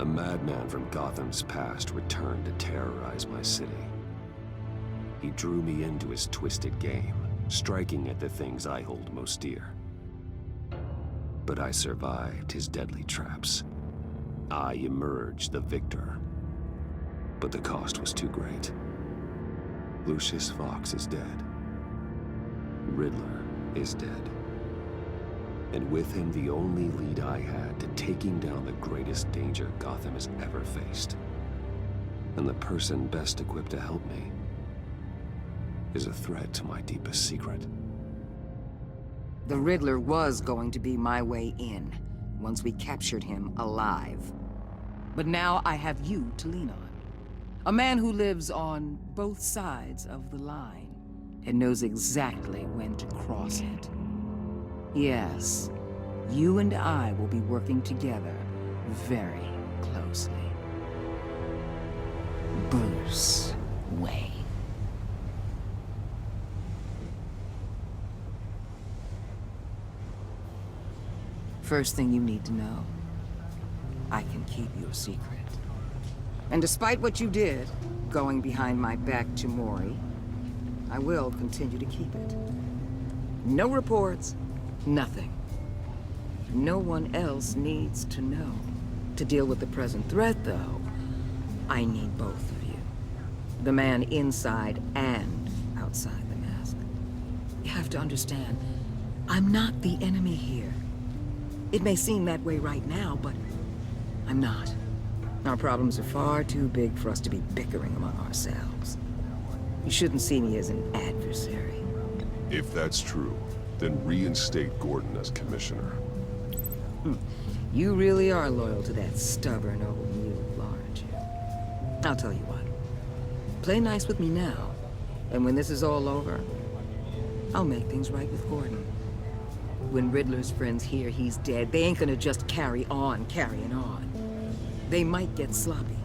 A madman from Gotham's past returned to terrorize my city. He drew me into his twisted game, striking at the things I hold most dear. But I survived his deadly traps. I emerged the victor. But the cost was too great. Lucius Fox is dead. Riddler is dead. And with him, the only lead I had to taking down the greatest danger Gotham has ever faced. And the person best equipped to help me is a threat to my deepest secret. The Riddler was going to be my way in, once we captured him alive. But now I have you to lean on. A man who lives on both sides of the line and knows exactly when to cross it. Yes, you and I will be working together very closely. Bruce Wayne. First thing you need to know, I can keep your secret. And despite what you did, going behind my back to Mori, I will continue to keep it. No reports, nothing. No one else needs to know. To deal with the present threat, though, I need both of you. The man inside and outside the mask. You have to understand, I'm not the enemy here. It may seem that way right now, but I'm not. Our problems are far too big for us to be bickering among ourselves. You shouldn't see me as an adversary. If that's true, then reinstate Gordon as commissioner. You really are loyal to that stubborn old mule, aren't you? I'll tell you what. Play nice with me now, and when this is all over, I'll make things right with Gordon. When Riddler's friends hear he's dead, they ain't gonna just carry on carrying on. They might get sloppy.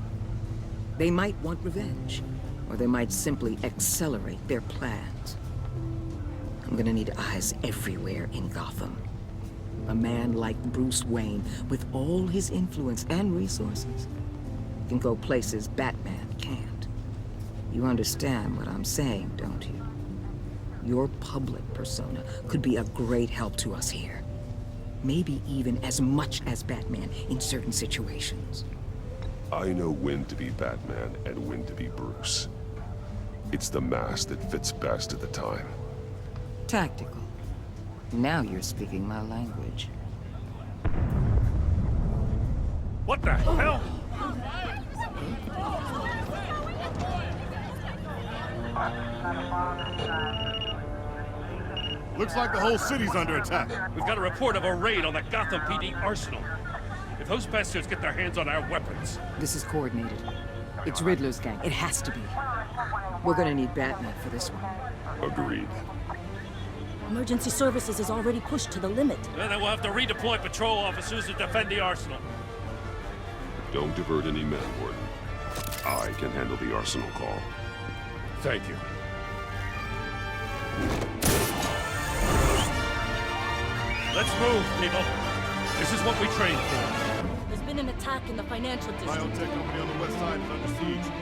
They might want revenge, or they might simply accelerate their plans. I'm gonna need eyes everywhere in Gotham. A man like Bruce Wayne, with all his influence and resources, can go places Batman can't. You understand what I'm saying, don't you? Your public persona could be a great help to us here. Maybe even as much as Batman in certain situations. I know when to be Batman and when to be Bruce. It's the mask that fits best at the time. Tactical. Now you're speaking my language. What the hell? Looks like the whole city's under attack. We've got a report of a raid on the Gotham PD arsenal. If those bastards get their hands on our weapons... This is coordinated. It's Riddler's gang. It has to be. We're gonna need Batman for this one. Agreed. Emergency services is already pushed to the limit. Then we'll have to redeploy patrol officers to defend the arsenal. Don't divert any men, Gordon. I can handle the arsenal call. Thank you. Let's move, people. This is what we trained for. There's been an attack in the financial district. Biotech company on the west side is under siege.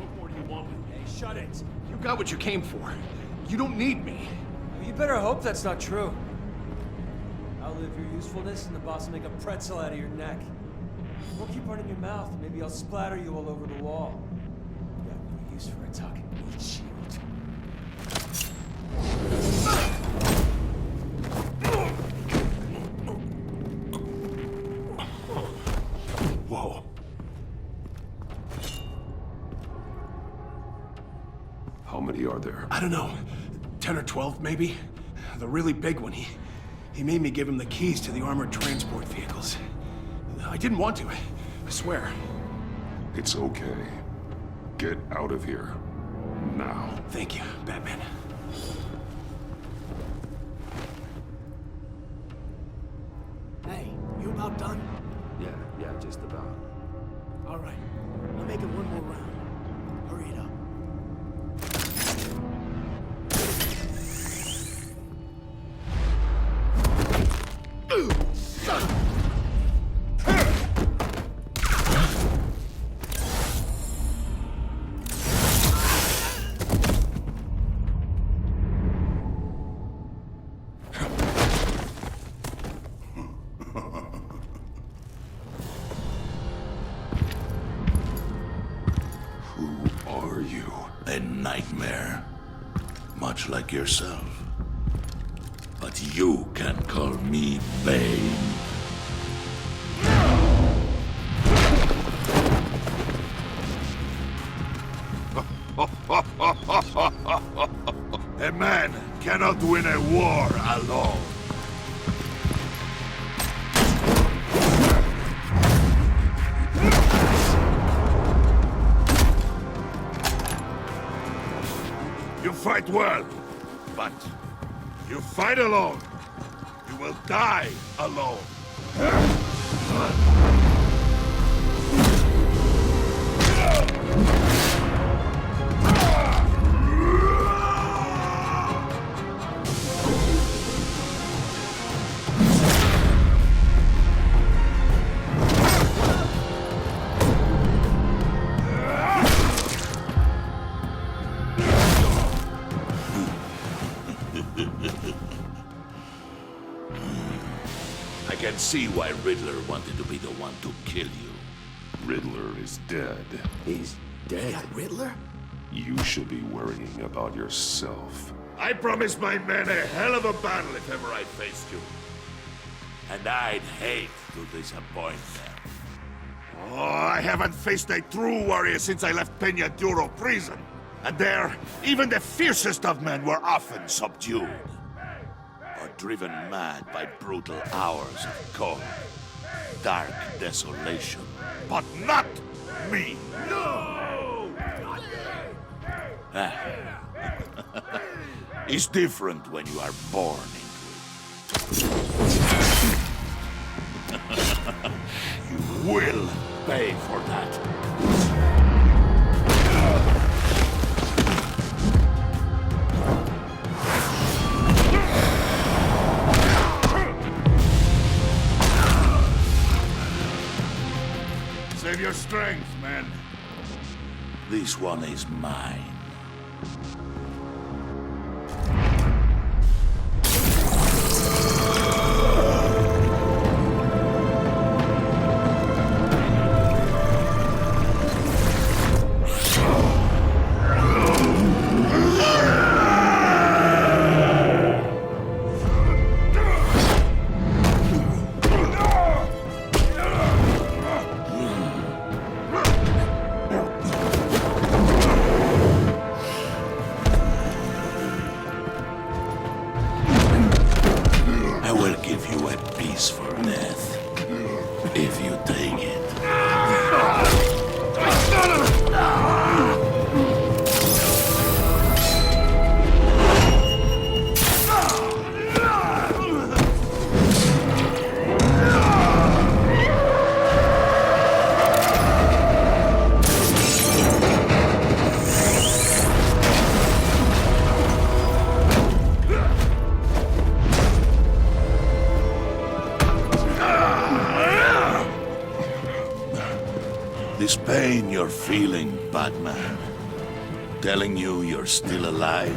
What more do you want with me? Shut it. You got what you came for. You don't need me. You better hope that's not true. Outlive your usefulness and the boss will make a pretzel out of your neck. Or keep running your mouth. Maybe I'll splatter you all over the wall. You got no use for a talking meat shield. Whoa. How many are there? I don't know. 10 or 12, maybe? The really big one, he made me give him the keys to the armored transport vehicles. I didn't want to, I swear. It's okay. Get out of here. Now. Thank you, Batman. Hey, you about done? Yeah, just about. All right. I'll make it one more round. Hurry it up. A nightmare, much like yourself. But you can call me Bane. A man cannot win a war alone. You fight well, but you fight alone. You will die alone. I can see why Riddler wanted to be the one to kill you. Riddler is dead. He's dead. Riddler? You should be worrying about yourself. I promised my men a hell of a battle if ever I faced you. And I'd hate to disappoint them. Oh, I haven't faced a true warrior since I left Peña Duro prison. And there, even the fiercest of men were often subdued. Or driven mad by brutal hours of cold, dark desolation. But not me! No! It's different when you are born into it. You will pay for that. Save your strength, man. This one is mine. For death, if you take it. This pain you're feeling, Batman, telling you you're still alive?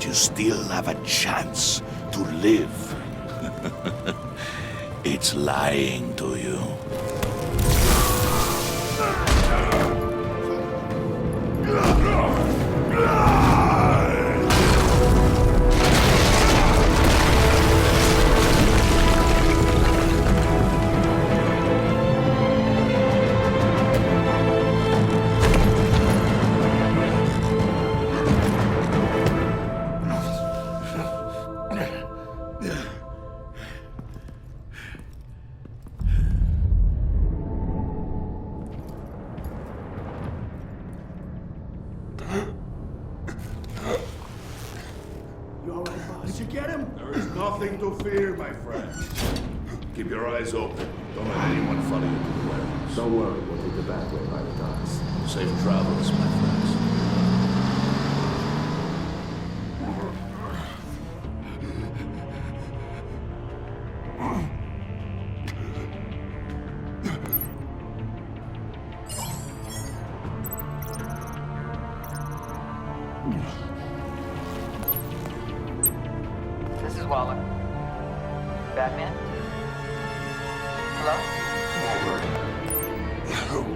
that you still have a chance to live. It's lying to you. You all right, boss? Did you get him? There is nothing to fear, my friend. Keep your eyes open. Don't let anyone follow you to the warehouse. Don't worry, we'll take the back way by the docks. Safe travels, my friends. This is Waller. Batman? Hello? Help.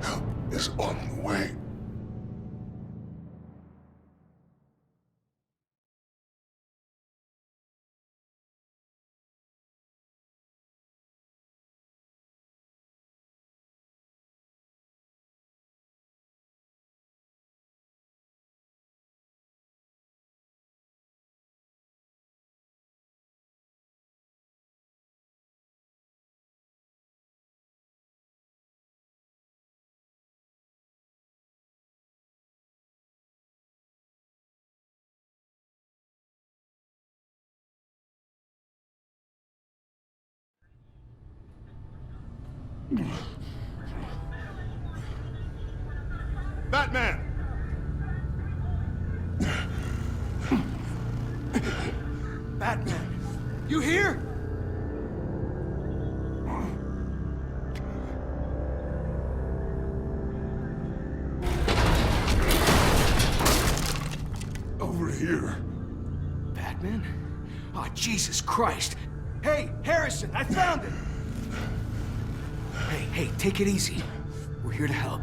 Help is on the way. Batman! Batman! You here? Over here. Batman? Oh, Jesus Christ! Hey, Harrison, I found him! Hey, take it easy. We're here to help.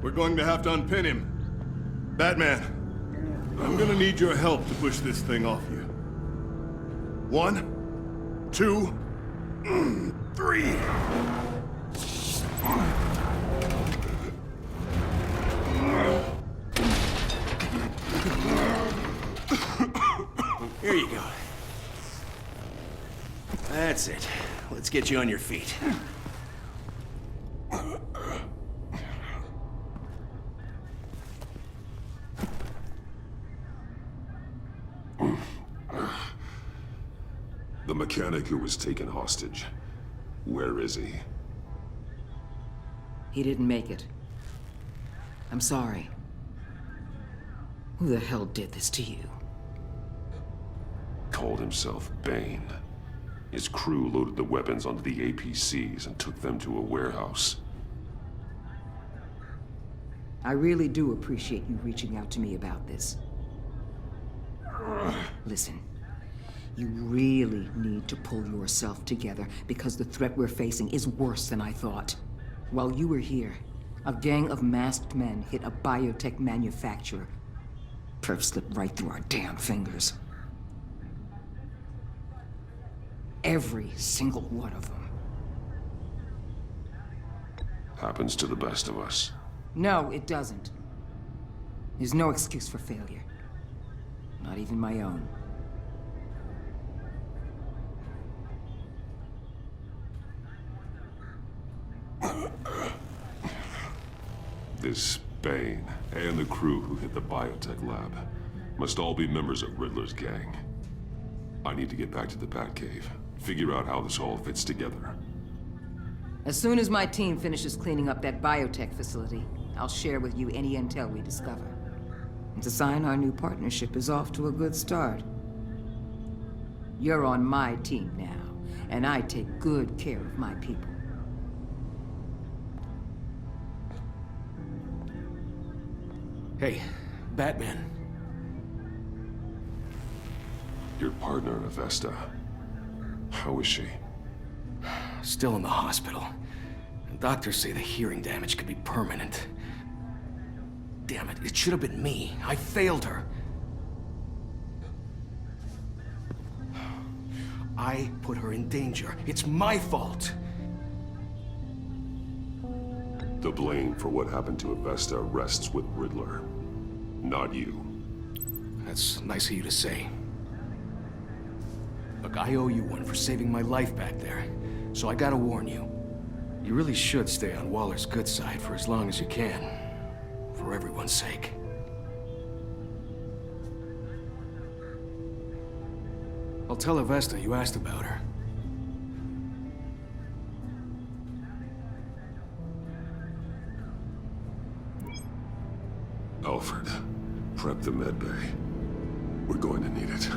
We're going to have to unpin him. Batman, I'm gonna need your help to push this thing off you. 1, 2, 3. Here you go. That's it. Let's get you on your feet. The mechanic who was taken hostage. Where is he? He didn't make it. I'm sorry. Who the hell did this to you? Called himself Bane. His crew loaded the weapons onto the APCs and took them to a warehouse. I really do appreciate you reaching out to me about this. Listen, you really need to pull yourself together because the threat we're facing is worse than I thought. While you were here, a gang of masked men hit a biotech manufacturer. Perp slipped right through our damn fingers. Every single one of them. Happens to the best of us. No, it doesn't. There's no excuse for failure. Not even my own. This Bane and the crew who hit the biotech lab must all be members of Riddler's gang. I need to get back to the Batcave, figure out how this all fits together. As soon as my team finishes cleaning up that biotech facility, I'll share with you any intel we discover. And to sign our new partnership is off to a good start. You're on my team now, and I take good care of my people. Hey, Batman. Your partner, Avesta. How is she? Still in the hospital. And doctors say the hearing damage could be permanent. Damn it, it should have been me. I failed her. I put her in danger. It's my fault. The blame for what happened to Avesta rests with Riddler, not you. That's nice of you to say. Look, I owe you one for saving my life back there, so I gotta warn you. You really should stay on Waller's good side for as long as you can. For everyone's sake. I'll tell Avesta you asked about her. Alfred, prep the med bay. We're going to need it.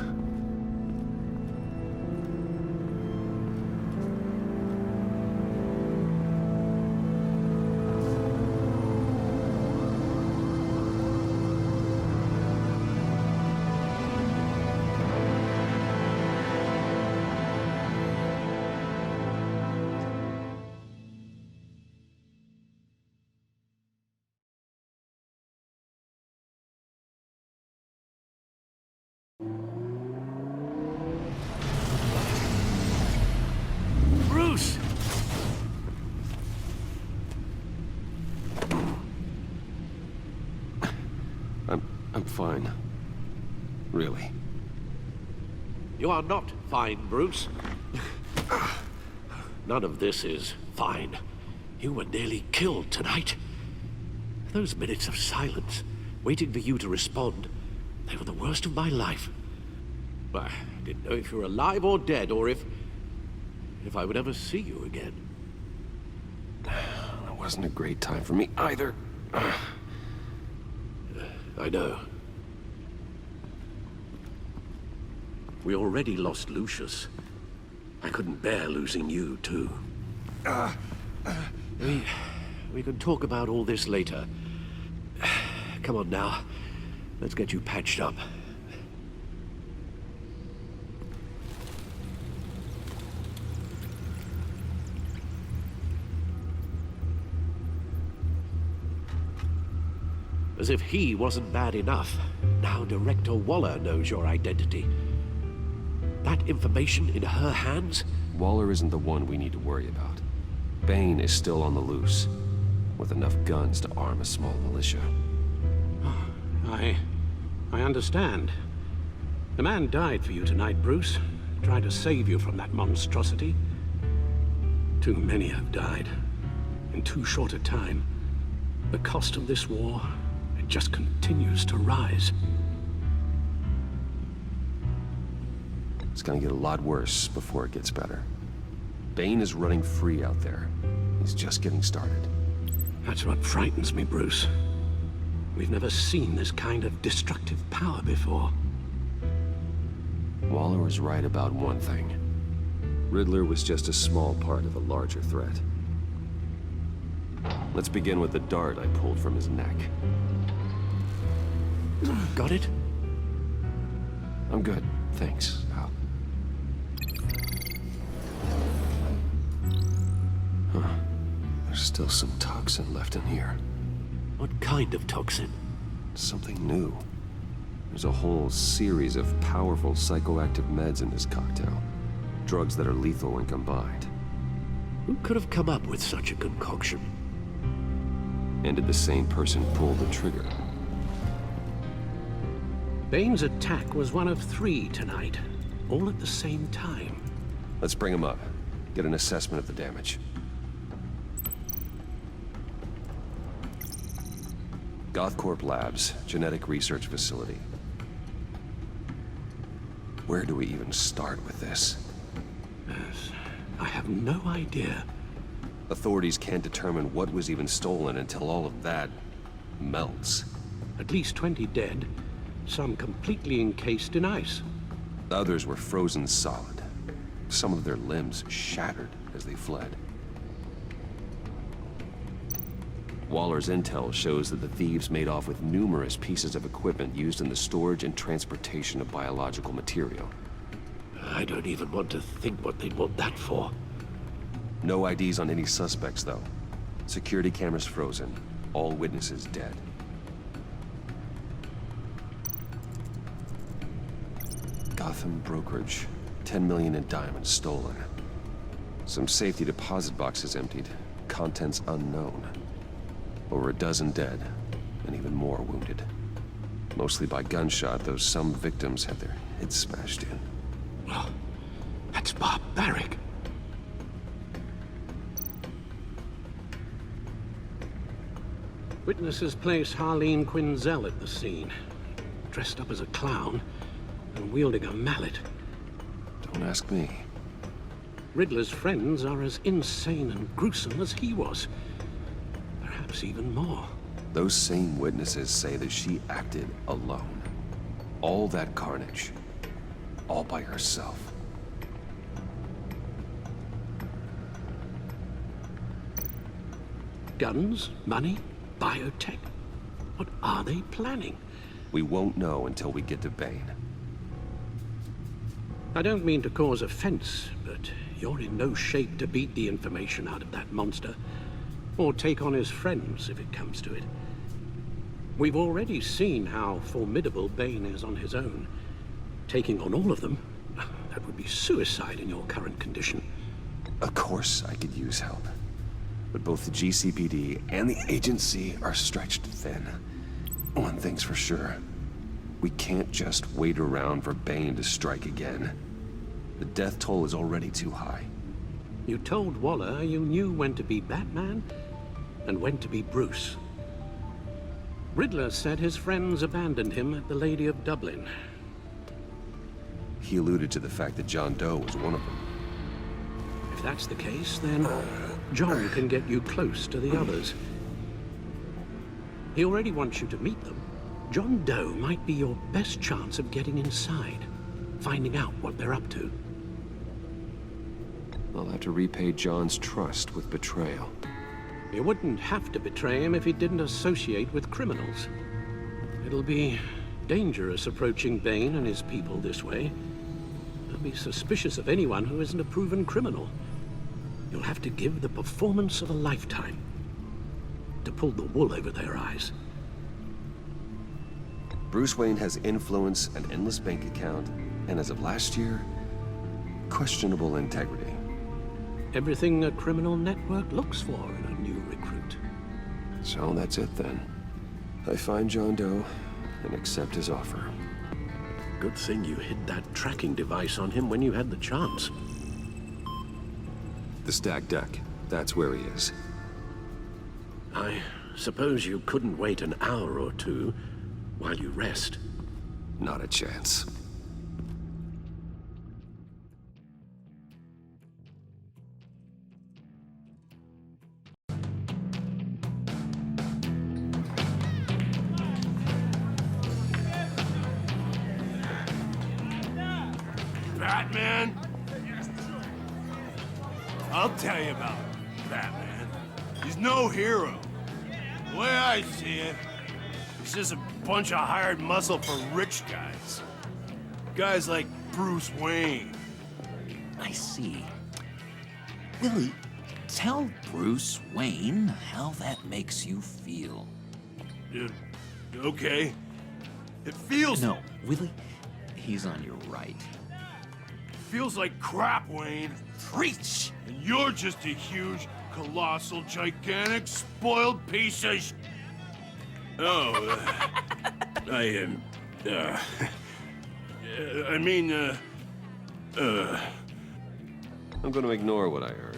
Bruce! I'm fine. Really. You are not fine, Bruce. None of this is fine. You were nearly killed tonight. Those minutes of silence, waiting for you to respond, they were the worst of my life. I didn't know if you were alive or dead, or if I would ever see you again. It wasn't a great time for me either. I know. We already lost Lucius. I couldn't bear losing you, too. We can talk about all this later. Come on now. Let's get you patched up. As if he wasn't bad enough, now Director Waller knows your identity. That information in her hands? Waller isn't the one we need to worry about. Bane is still on the loose, with enough guns to arm a small militia. I understand. The man died for you tonight, Bruce. Tried to save you from that monstrosity. Too many have died. In too short a time. The cost of this war, it just continues to rise. It's gonna get a lot worse before it gets better. Bane is running free out there. He's just getting started. That's what frightens me, Bruce. We've never seen this kind of destructive power before. Waller was right about one thing. Riddler was just a small part of a larger threat. Let's begin with the dart I pulled from his neck. Got it? I'm good, thanks. There's still some toxin left in here. What kind of toxin? Something new. There's a whole series of powerful psychoactive meds in this cocktail. Drugs that are lethal when combined. Who could have come up with such a concoction? And did the same person pull the trigger? Bane's attack was one of 3 tonight, all at the same time. Let's bring him up. Get an assessment of the damage. Gothcorp Labs, genetic research facility. Where do we even start with this? Yes, I have no idea. Authorities can't determine what was even stolen until all of that melts. At least 20 dead, some completely encased in ice. Others were frozen solid. Some of their limbs shattered as they fled. Waller's intel shows that the thieves made off with numerous pieces of equipment used in the storage and transportation of biological material. I don't even want to think what they'd want that for. No IDs on any suspects, though. Security cameras frozen. All witnesses dead. Gotham brokerage. 10 million in diamonds stolen. Some safety deposit boxes emptied. Contents unknown. Over a dozen dead, and even more wounded. Mostly by gunshot, though some victims had their heads smashed in. Oh, that's barbaric. Witnesses place Harleen Quinzel at the scene, dressed up as a clown and wielding a mallet. Don't ask me. Riddler's friends are as insane and gruesome as he was. Perhaps even more. Those same witnesses say that she acted alone. All that carnage. All by herself. Guns, money, biotech. What are they planning? We won't know until we get to Bane. I don't mean to cause offense, but you're in no shape to beat the information out of that monster, or take on his friends if it comes to it. We've already seen how formidable Bane is on his own. Taking on all of them, that would be suicide in your current condition. Of course I could use help. But both the GCPD and the agency are stretched thin. One thing's for sure. We can't just wait around for Bane to strike again. The death toll is already too high. You told Waller you knew when to be Batman and when to be Bruce. Riddler said his friends abandoned him at the Lady of Dublin. He alluded to the fact that John Doe was one of them. If that's the case, then John can get you close to the others. He already wants you to meet them. John Doe might be your best chance of getting inside, finding out what they're up to. I'll have to repay John's trust with betrayal. You wouldn't have to betray him if he didn't associate with criminals. It'll be dangerous approaching Bane and his people this way. They'll be suspicious of anyone who isn't a proven criminal. You'll have to give the performance of a lifetime to pull the wool over their eyes. Bruce Wayne has influence, an endless bank account, and as of last year, questionable integrity. Everything a criminal network looks for in a new recruit. So that's it then. I find John Doe and accept his offer. Good thing you hid that tracking device on him when you had the chance. The stacked deck, that's where he is. I suppose you couldn't wait an hour or two while you rest. Not a chance. Batman? I'll tell you about Batman. He's no hero. The way I see it, he's just a bunch of hired muscle for rich guys. Guys like Bruce Wayne. I see. Willie, tell Bruce Wayne how that makes you feel. Okay. It feels... No, Willie, he's on your right. Feels like crap, Wayne. Preach! And you're just a huge, colossal, gigantic, spoiled piece of I'm gonna ignore what I heard.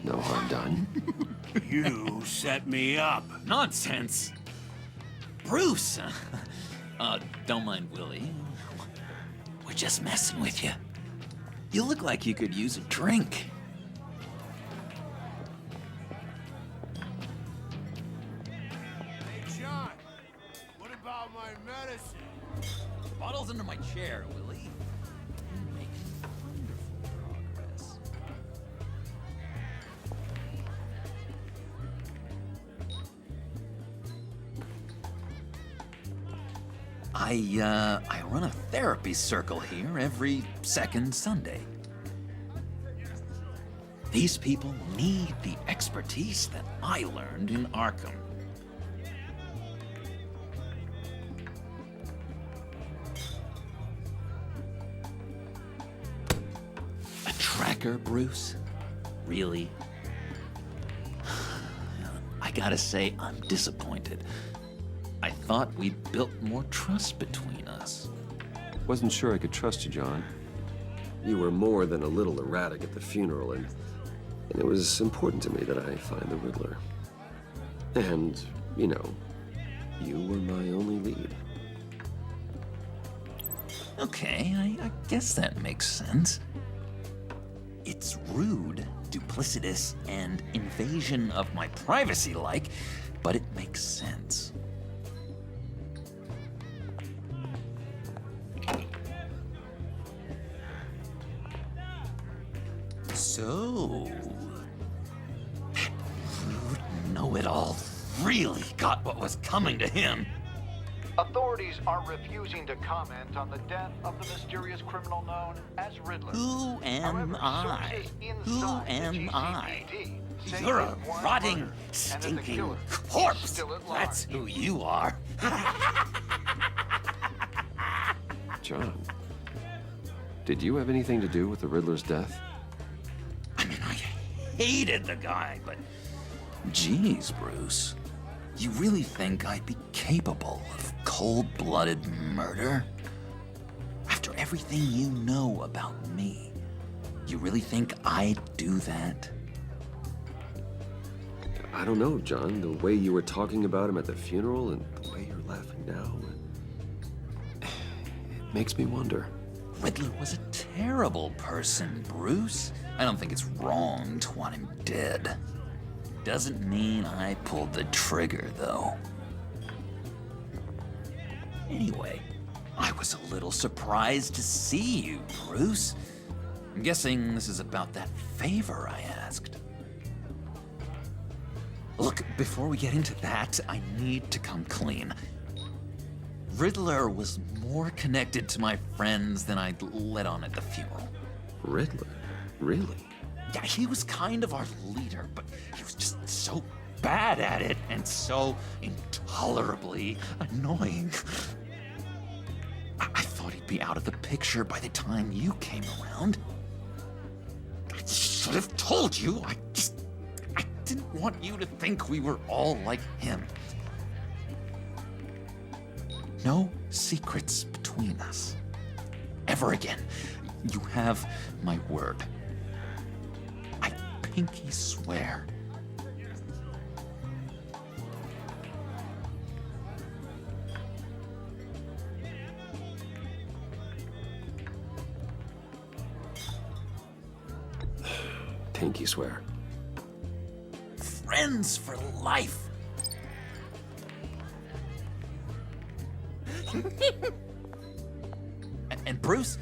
No harm done. You set me up. Nonsense! Bruce! Don't mind Willie. We're just messing with you. You look like you could use a drink. Hey, John. What about my medicine? Bottle's under my chair, Willie. You're making wonderful progress. I run a therapy circle here every second Sunday. These people need the expertise that I learned in Arkham. A tracker, Bruce? Really? I gotta say, I'm disappointed. I thought we'd built more trust between us. Wasn't sure I could trust you, John. You were more than a little erratic at the funeral, and it was important to me that I find the Riddler. And, you know, you were my only lead. Okay, I guess that makes sense. It's rude, duplicitous, and invasion of my privacy-like, but it makes sense. So, that rude know-it-all really got what was coming to him. Authorities are refusing to comment on the death of the mysterious criminal known as Riddler. Who am I? Who am I? say You're a one rotting, murder, stinking corpse. That's who you are. John, did you have anything to do with the Riddler's death? I mean, I hated the guy, but geez, Bruce, you really think I'd be capable of cold-blooded murder? After everything you know about me, you really think I'd do that? I don't know, John. The way you were talking about him at the funeral and the way you're laughing now, it makes me wonder. Riddler was a terrible person, Bruce. I don't think it's wrong to want him dead. Doesn't mean I pulled the trigger, though. Anyway, I was a little surprised to see you, Bruce. I'm guessing this is about that favor I asked. Look, before we get into that, I need to come clean. Riddler was more connected to my friends than I'd let on at the funeral. Riddler? Really? Yeah, he was kind of our leader, but he was just so bad at it and so intolerably annoying. I thought he'd be out of the picture by the time you came around. I should have told you. I didn't want you to think we were all like him. No secrets between us. Ever again. You have my word. I pinky swear. Pinky swear. Friends for life. And Bruce,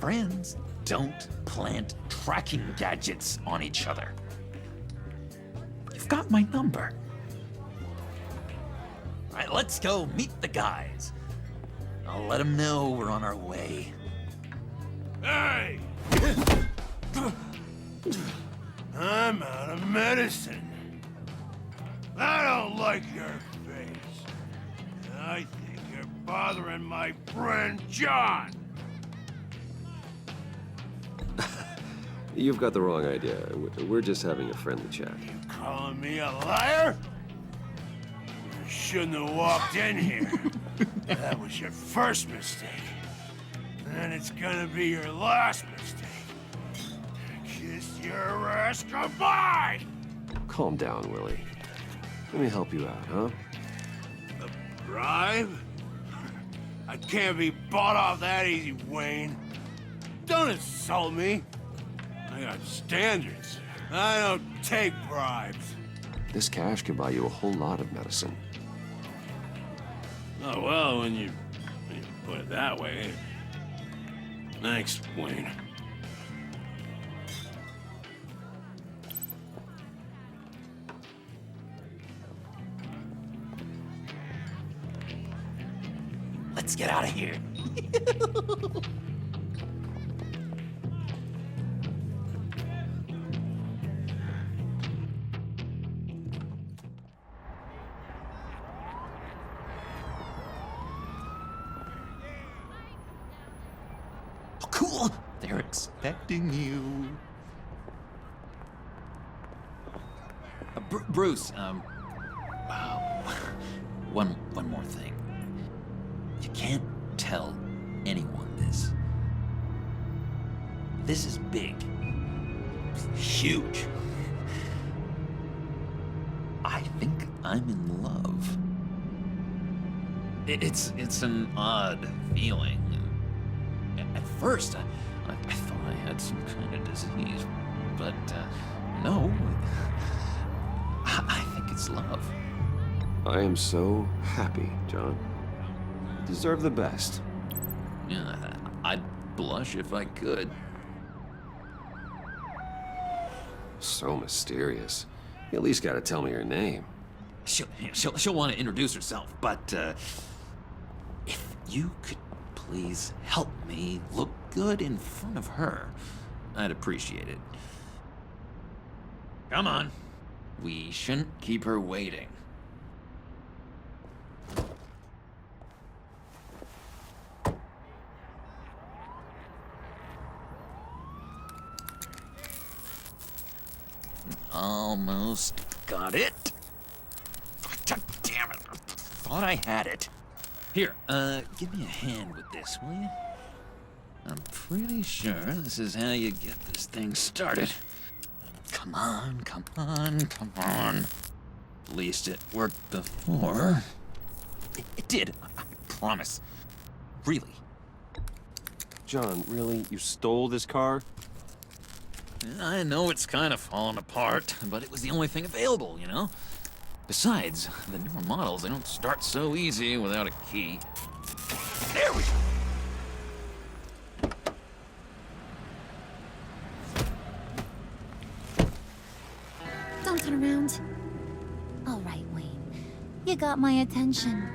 friends don't plant tracking gadgets on each other. You've got my number. All right, let's go meet the guys. I'll let them know we're on our way. Hey! I'm out of medicine. I don't like your face. I think you're bothering my friend John. You've got the wrong idea. We're just having a friendly chat. You calling me a liar? You shouldn't have walked in here. That was your first mistake. And it's gonna be your last mistake. Kiss your ass goodbye! Calm down, Willie. Let me help you out, huh? A bribe? I can't be bought off that easy, Wayne. Don't insult me. I got standards. I don't take bribes. This cash could buy you a whole lot of medicine. Oh, well, when you put it that way. Thanks, Wayne. out of here. Oh, cool. They're expecting you. Bruce, one more thing. You can't tell anyone this. This is big. Huge. I think I'm in love. It's an odd feeling. At first, I thought I had some kind of disease, but no. I think it's love. I am so happy, John. You deserve the best. Yeah, I'd blush if I could. So mysterious. You at least gotta tell me her name. She'll want to introduce herself, but if you could please help me look good in front of her, I'd appreciate it. Come on. We shouldn't keep her waiting. Almost got it. God damn it. I thought I had it. Here, give me a hand with this, will you? I'm pretty sure this is how you get this thing started. Come on, come on, come on. At least it worked before. It did, I promise. Really. John, really? You stole this car? I know it's kind of falling apart, but it was the only thing available, you know? Besides, the newer models, they don't start so easy without a key. There we go! Don't turn around. All right, Wayne. You got my attention.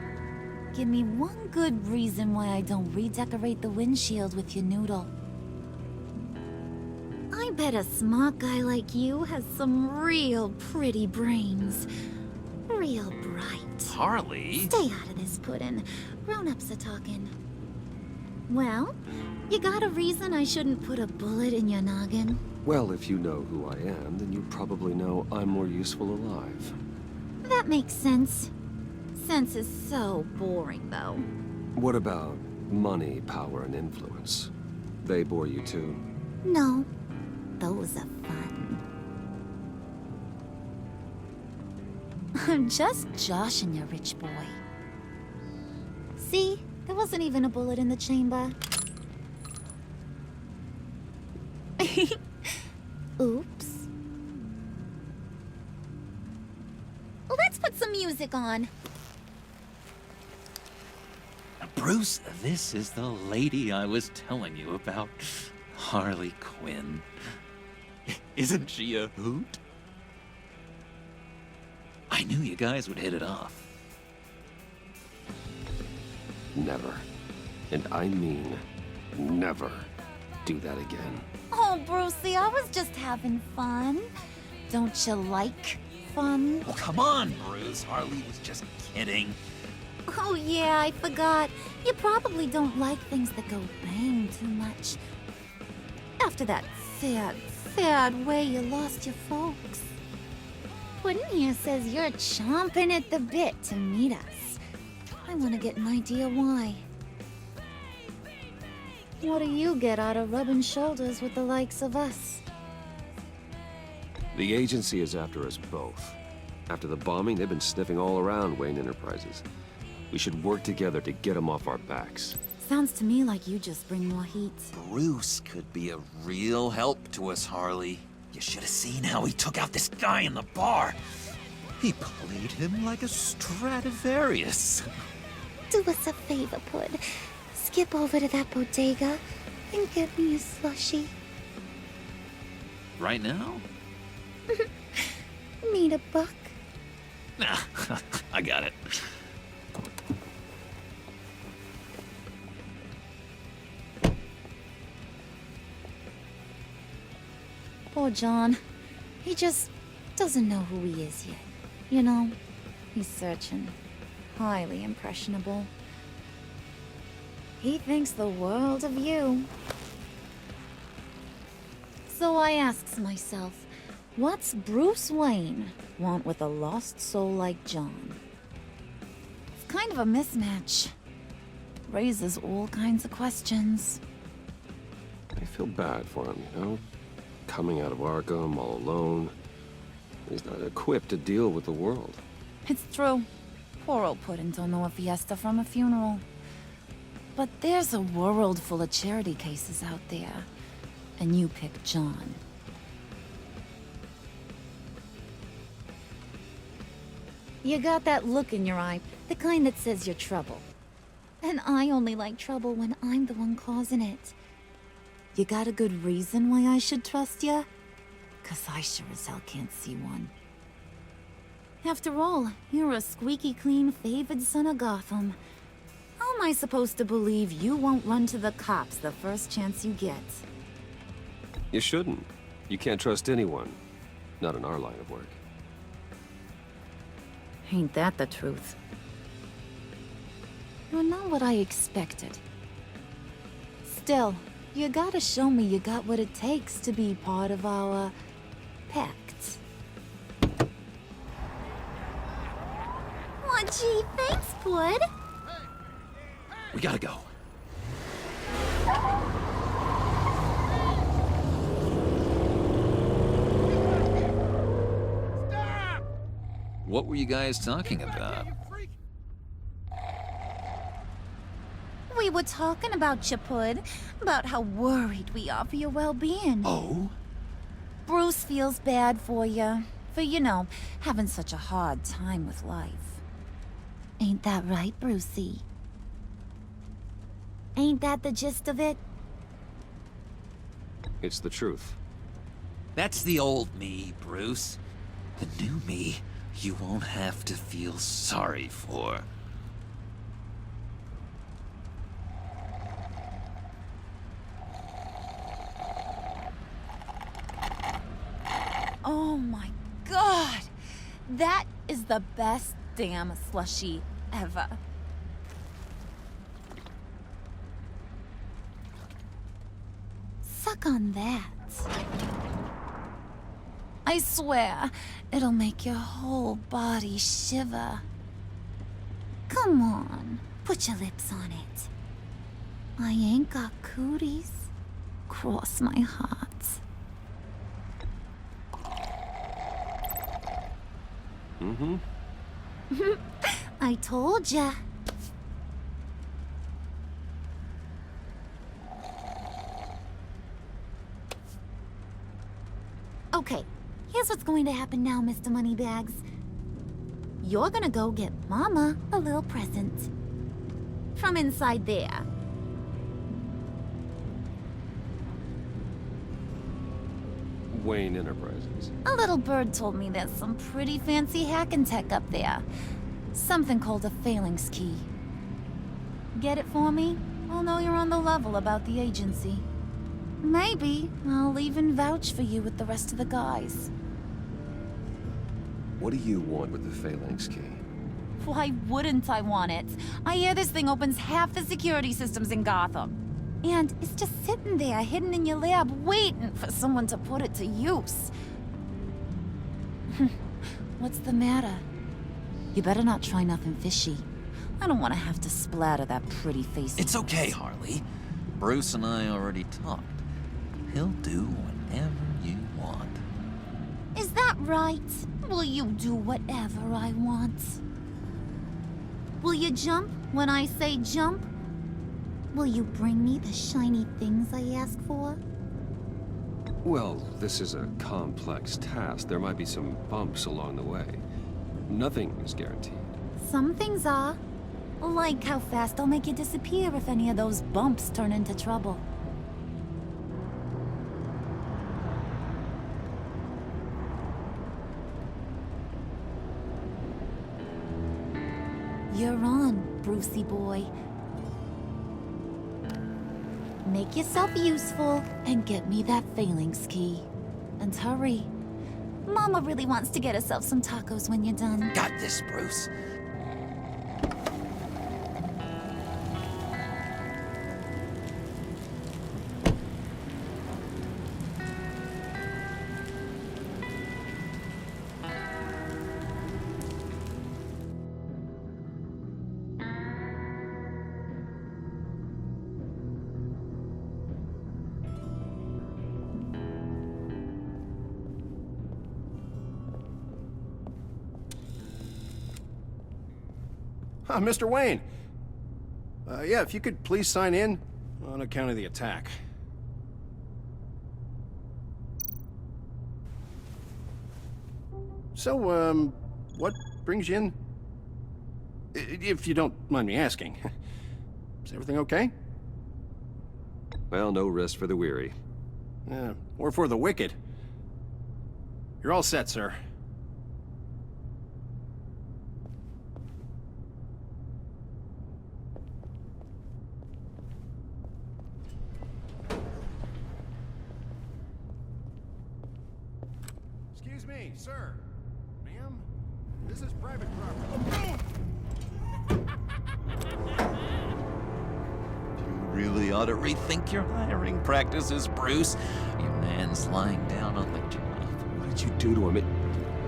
Give me one good reason why I don't redecorate the windshield with your noodle. I bet a smart guy like you has some real pretty brains. Real bright. Harley? Stay out of this, Puddin'. Grown-ups are talking. Well, you got a reason I shouldn't put a bullet in your noggin? Well, if you know who I am, then you probably know I'm more useful alive. That makes sense. Sense is so boring, though. What about money, power, and influence? They bore you too? No. Those are fun. I'm just joshing you, rich boy. See? There wasn't even a bullet in the chamber. Oops. Let's put some music on. Bruce, this is the lady I was telling you about. Harley Quinn. Isn't she a hoot? I knew you guys would hit it off. Never. And I mean never do that again. Oh, Brucey, I was just having fun. Don't you like fun? Oh, come on, Bruce. Harley was just kidding. Oh, yeah, I forgot. You probably don't like things that go bang too much. After that sad way you lost your folks. Puddin' here says you're chomping at the bit to meet us. I want to get an idea why. What do you get out of rubbing shoulders with the likes of us? The agency is after us both. After the bombing, they've been sniffing all around Wayne Enterprises. We should work together to get them off our backs. Sounds to me like you just bring more heat. Bruce could be a real help to us, Harley. You should have seen how he took out this guy in the bar. He played him like a Stradivarius. Do us a favor, Pud. Skip over to that bodega and get me a slushie. Right now? Need a buck? Nah, I got it. Poor John. He just doesn't know who he is yet. You know, he's searching. Highly impressionable. He thinks the world of you. So I asks myself, what's Bruce Wayne want with a lost soul like John? It's kind of a mismatch. Raises all kinds of questions. I feel bad for him, you know? Coming out of Arkham all alone. He's not equipped to deal with the world. It's true. Poor old Puddin' don't know a fiesta from a funeral. But there's a world full of charity cases out there. And you pick John. You got that look in your eye, the kind that says you're trouble. And I only like trouble when I'm the one causing it. You got a good reason why I should trust you? 'Cause I sure as hell can't see one. After all, you're a squeaky clean favored son of Gotham. How am I supposed to believe you won't run to the cops the first chance you get? You shouldn't. You can't trust anyone. Not in our line of work. Ain't that the truth? You're not what I expected. Still, you gotta show me you got what it takes to be part of our pact. Aw, gee, thanks, Bud. We gotta go. What were you guys talking about? We were talking about you, Pud. About how worried we are for your well-being. Oh? Bruce feels bad for you. For, you know, having such a hard time with life. Ain't that right, Brucey? Ain't that the gist of it? It's the truth. That's the old me, Bruce. The new me, you won't have to feel sorry for. Oh my god! That is the best damn slushie ever. Suck on that. I swear, it'll make your whole body shiver. Come on, put your lips on it. I ain't got cooties. Cross my heart. Mm-hmm. I told ya. Okay, here's what's going to happen now, Mr. Moneybags. You're gonna go get Mama a little present. From inside there. Wayne Enterprises. A little bird told me there's some pretty fancy hacking tech up there. Something called a phalanx key. Get it for me? I'll know you're on the level about the agency. Maybe I'll even vouch for you with the rest of the guys. What do you want with the phalanx key? Why wouldn't I want it? I hear this thing opens half the security systems in Gotham. And it's just sitting there, hidden in your lab, waiting for someone to put it to use. What's the matter? You better not try nothing fishy. I don't want to have to splatter that pretty face. It's okay, Harley. Bruce and I already talked. He'll do whatever you want. Is that right? Will you do whatever I want? Will you jump when I say jump? Will you bring me the shiny things I ask for? Well, this is a complex task. There might be some bumps along the way. Nothing is guaranteed. Some things are. Like how fast I'll make you disappear if any of those bumps turn into trouble. You're on, Brucey boy. Make yourself useful and get me that phalanx key. And hurry. Mama really wants to get herself some tacos when you're done. Got this, Bruce. Mr. Wayne. Yeah, if you could please sign in on account of the attack. So, what brings you in? If you don't mind me asking. Is everything okay? Well, no rest for the weary. Or for the wicked. You're all set, sir. Excuse me, sir. Ma'am, this is private property. You really ought to rethink your hiring practices, Bruce. Your man's lying down on the job. What did you do to him?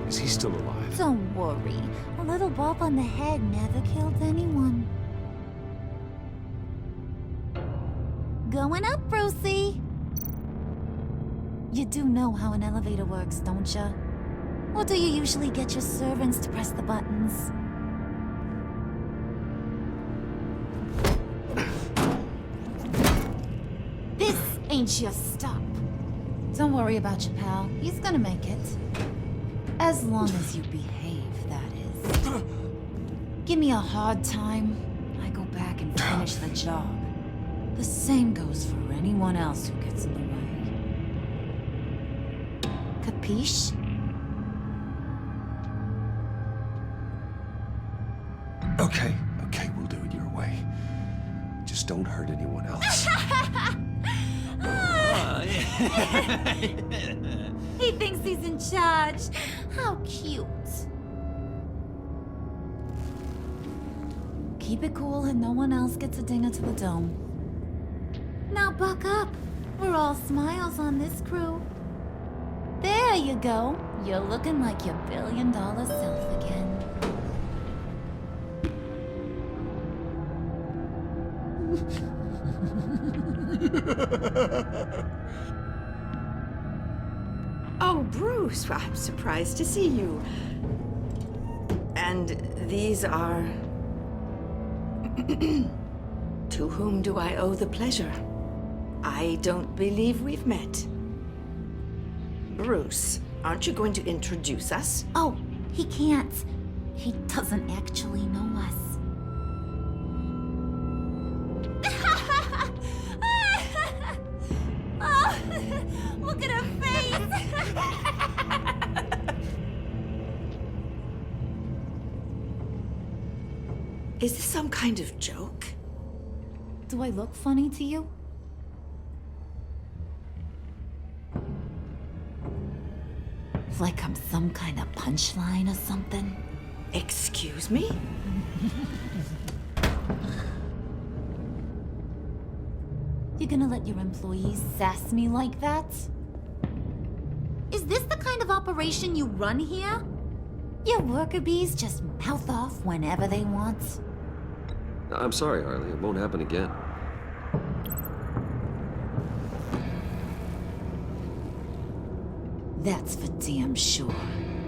Is he still alive? Don't worry. A little bump on the head never killed anyone. Going up, Brucey. You do know how an elevator works, don't ya? Or do you usually get your servants to press the buttons? This ain't your stop. Don't worry about your pal. He's gonna make it. As long as you behave, that is. Give me a hard time, I go back and finish the job. The same goes for anyone else who gets in the way. Capiche? Okay, we'll do it your way. Just don't hurt anyone else. He thinks he's in charge. How cute. Keep it cool and no one else gets a dinger to the dome. Now buck up. We're all smiles on this crew. There you go. You're looking like your billion-dollar self again. Oh, Bruce, I'm surprised to see you. And these are... To whom do I owe the pleasure? I don't believe we've met. Bruce, aren't you going to introduce us? Oh, he can't. He doesn't actually know us. Oh, look at her face! Is this some kind of joke? Do I look funny to you? Like I'm some kind of punchline or something? Excuse me? You gonna let your employees sass me like that? Is this the kind of operation you run here? Your worker bees just mouth off whenever they want? I'm sorry, Harley. It won't happen again. That's for damn sure.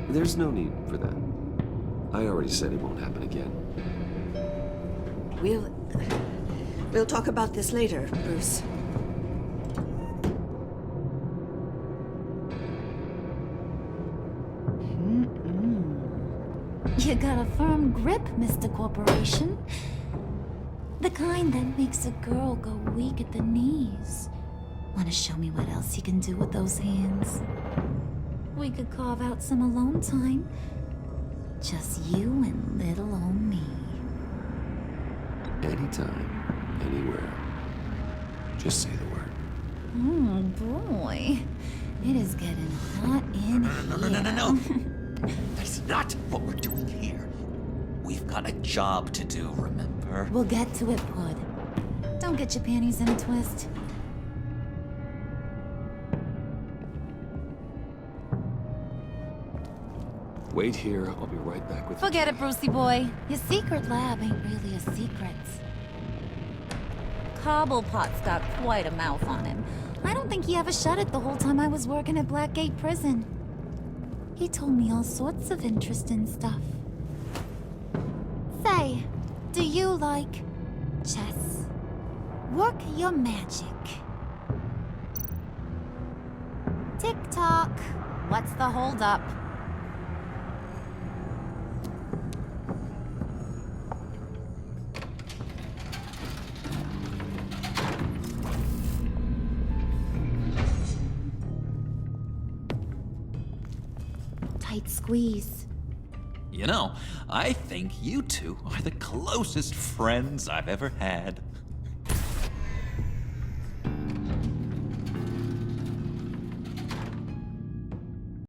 There's no need for that. I already said it won't happen again. We'll talk about this later, Bruce. You got a firm grip, Mr. Corporation. The kind that makes a girl go weak at the knees. Wanna show me what else you can do with those hands? We could carve out some alone time. Just you and little old me. Anytime, anywhere. Just say the word. Oh, boy. It is getting hot in here. No. That's not what we're doing here. We've got a job to do, remember? We'll get to it, Pud. Don't get your panties in a twist. Wait here, I'll be right back with you. Forget it, Brucey boy. Your secret lab ain't really a secret. Cobblepot's got quite a mouth on him. I don't think he ever shut it the whole time I was working at Blackgate Prison. He told me all sorts of interesting stuff. Say, do you like chess? Work your magic. Tick-tock. What's the holdup? Tight squeeze. You know, I think you two are the closest friends I've ever had.